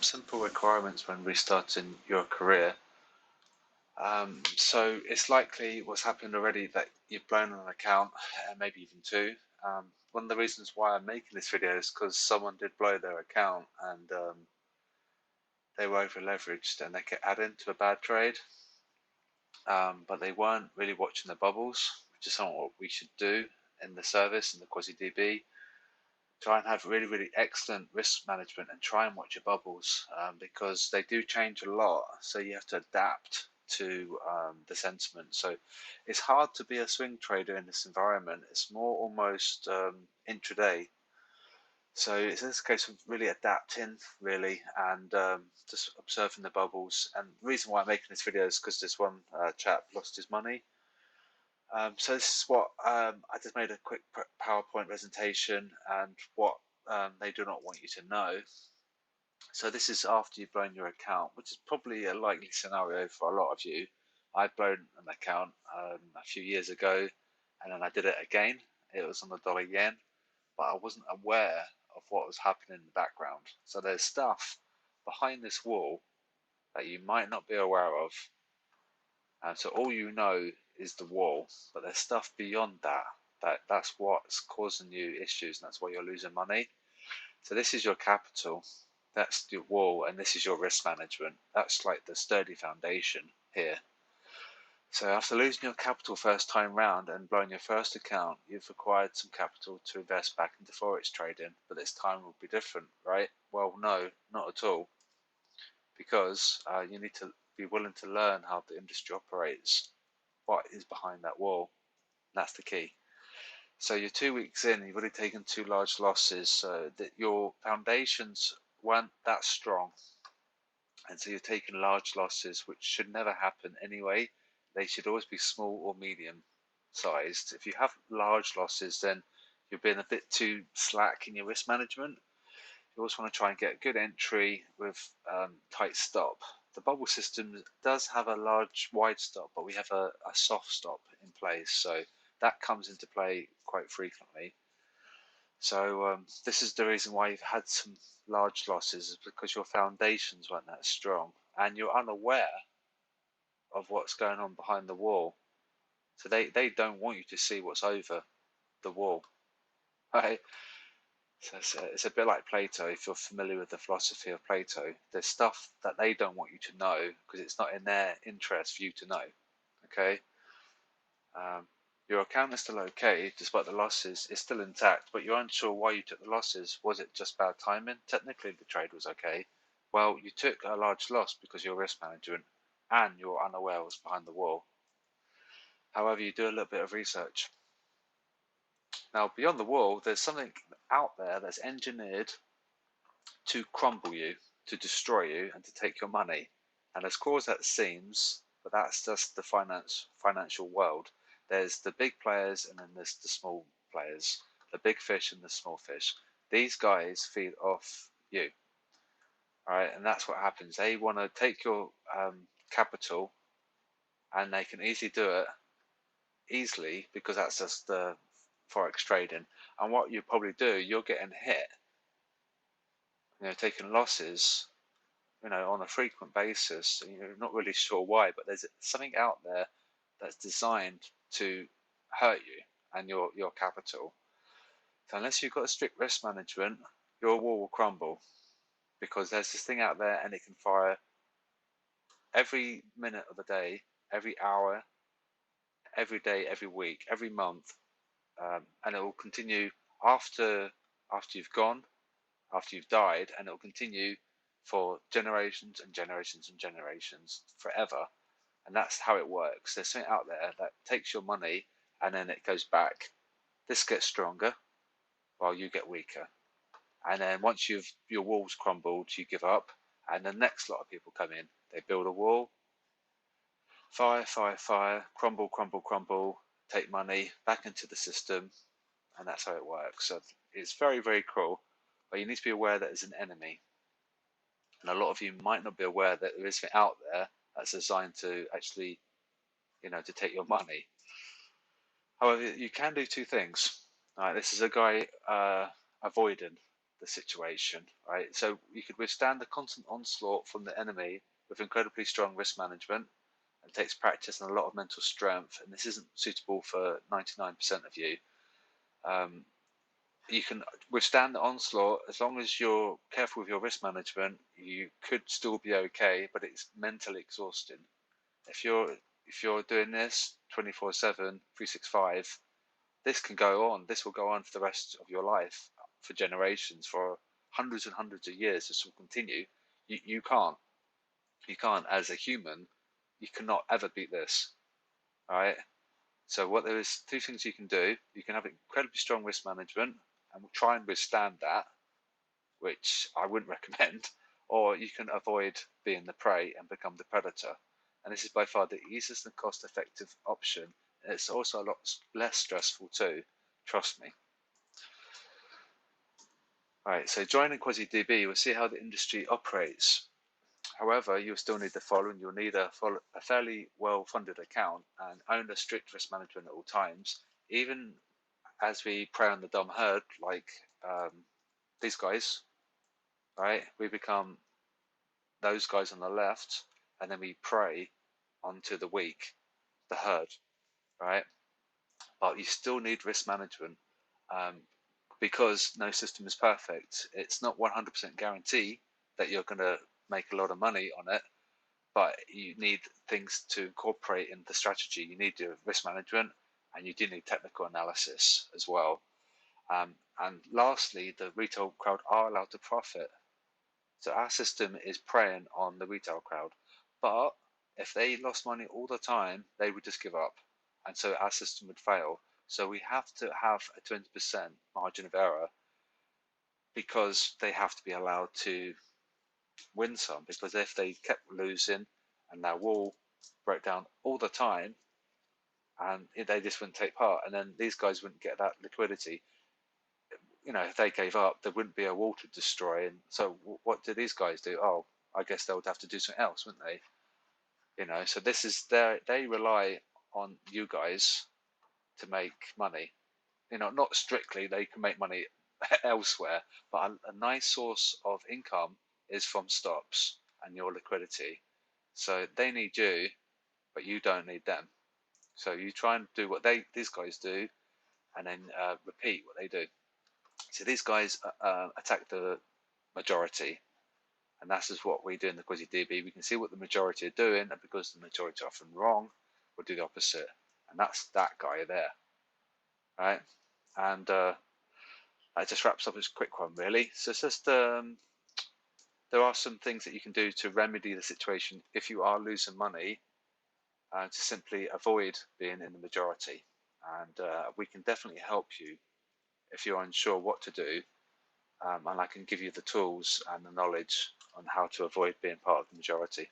some simple requirements when restarting your career. So it's likely what's happened already that you've blown an account, and maybe even two. One of the reasons why I'm making this video is because someone did blow their account and they were over leveraged and they get added into a bad trade. But they weren't really watching the bubbles, which is something what we should do in the service, in the Quasi DB. Try and have really, really excellent risk management and try and watch your bubbles because they do change a lot. So you have to adapt to the sentiment. So it's hard to be a swing trader in this environment. It's more almost intraday. So it's this case of really adapting, really, and just observing the bubbles. And the reason why I'm making this video is because this one chap lost his money. So this is what I just made a quick PowerPoint presentation and what they do not want you to know. So this is after you've blown your account, which is probably a likely scenario for a lot of you. I've blown an account a few years ago, and then I did it again. It was on the dollar yen, but I wasn't aware of what was happening in the background. So there's stuff behind this wall that you might not be aware of. And so all you know is the wall, but there's stuff beyond that's what's causing you issues, and that's why you're losing money. So this is your capital, that's your wall, and this is your risk management. That's like the sturdy foundation here. So after losing your capital first time round and blowing your first account, you've acquired some capital to invest back into forex trading, but this time will be different, right? Well, no, not at all, because you need to be willing to learn how the industry operates, what is behind that wall. That's the key. So you're 2 weeks in, you've already taken two large losses, so that your foundations weren't that strong. And so you're taking large losses, which should never happen anyway. They should always be small or medium sized. If you have large losses, then you're being a bit too slack in your risk management. You always want to try and get a good entry with tight stop. The bubble system does have a large wide stop, but we have a soft stop in place, so that comes into play quite frequently. So this is the reason why you've had some large losses, is because your foundations weren't that strong and you're unaware of what's going on behind the wall. So they don't want you to see what's over the wall, right? So it's a bit like Plato. If you're familiar with the philosophy of Plato, there's stuff that they don't want you to know because it's not in their interest for you to know. Okay, your account is still okay despite the losses. It's still intact, but you're unsure why you took the losses. Was it just bad timing? Technically, the trade was okay. Well, you took a large loss because your risk management and you're unaware what's behind the wall. However, you do a little bit of research. Now, beyond the wall, there's something out there that's engineered to crumble you, to destroy you, and to take your money. And as cool as that seems, but that's just the financial world. There's the big players and then there's the small players, the big fish and the small fish. These guys feed off you, all right? And that's what happens. They want to take your capital, and they can easily do it because that's just the forex trading. And what you probably do, you're getting hit, taking losses, on a frequent basis, and you're not really sure why, but there's something out there that's designed to hurt you and your capital. So unless you've got a strict risk management, your wall will crumble, because there's this thing out there and it can fire every minute of the day, every hour, every day, every week, every month, and it will continue after you've gone, after you've died, and it will continue for generations and generations and generations, forever. And that's how it works. There's something out there that takes your money and then it goes back. This gets stronger while you get weaker. And then once your wall's crumbled, you give up, and the next lot of people come in. They build a wall, fire, crumble, crumble, crumble, take money back into the system, and that's how it works. So it's very, very cruel, but you need to be aware that there's an enemy. And a lot of you might not be aware that there is something out there that's designed to actually, to take your money. However, you can do two things. This is a guy avoiding the situation, right? So you could withstand the constant onslaught from the enemy with incredibly strong risk management. It takes practice and a lot of mental strength, and this isn't suitable for 99% of you. You can withstand the onslaught as long as you're careful with your risk management. You could still be okay, but it's mentally exhausting. If you're doing this 24/7, 365, this can go on. This will go on for the rest of your life, for generations, for hundreds and hundreds of years. This will continue. You can't. You can't, as a human, you cannot ever beat this. All right. So what there is two things you can do. You can have incredibly strong risk management and try and withstand that, which I wouldn't recommend, or you can avoid being the prey and become the predator. And this is by far the easiest and cost-effective option. And it's also a lot less stressful too. Trust me. All right, so joining QuasiDB, we'll see how the industry operates. However, you'll still need the following. You'll need a fairly well-funded account and own a strict risk management at all times. Even as we prey on the dumb herd, like these guys, right? We become those guys on the left, and then we prey onto the weak, the herd, right? But you still need risk management because no system is perfect. It's not 100% guarantee that you're going to make a lot of money on it, but you need things to incorporate in the strategy. You need your risk management, and you do need technical analysis as well. And lastly, the retail crowd are allowed to profit. So our system is preying on the retail crowd. But if they lost money all the time, they would just give up. And so our system would fail. So we have to have a 20% margin of error because they have to be allowed to win some. Because if they kept losing and their wall broke down all the time, and they just wouldn't take part, and then these guys wouldn't get that liquidity. If they gave up, there wouldn't be a wall to destroy. And so what do these guys do? Oh, I guess they would have to do something else, wouldn't they? So this is they rely on you guys to make money. Not strictly, they can make money elsewhere, but a nice source of income is from stops and your liquidity. So they need you, but you don't need them. So you try and do what these guys do, and then repeat what they do. So these guys attack the majority, and that's just what we do in the QuasiDB. We can see what the majority are doing, and because the majority are often wrong, we'll do the opposite. And that's that guy there, right? And that just wraps up this quick one, really. So it's just there are some things that you can do to remedy the situation if you are losing money, to simply avoid being in the majority. And we can definitely help you if you're unsure what to do, and I can give you the tools and the knowledge on how to avoid being part of the majority.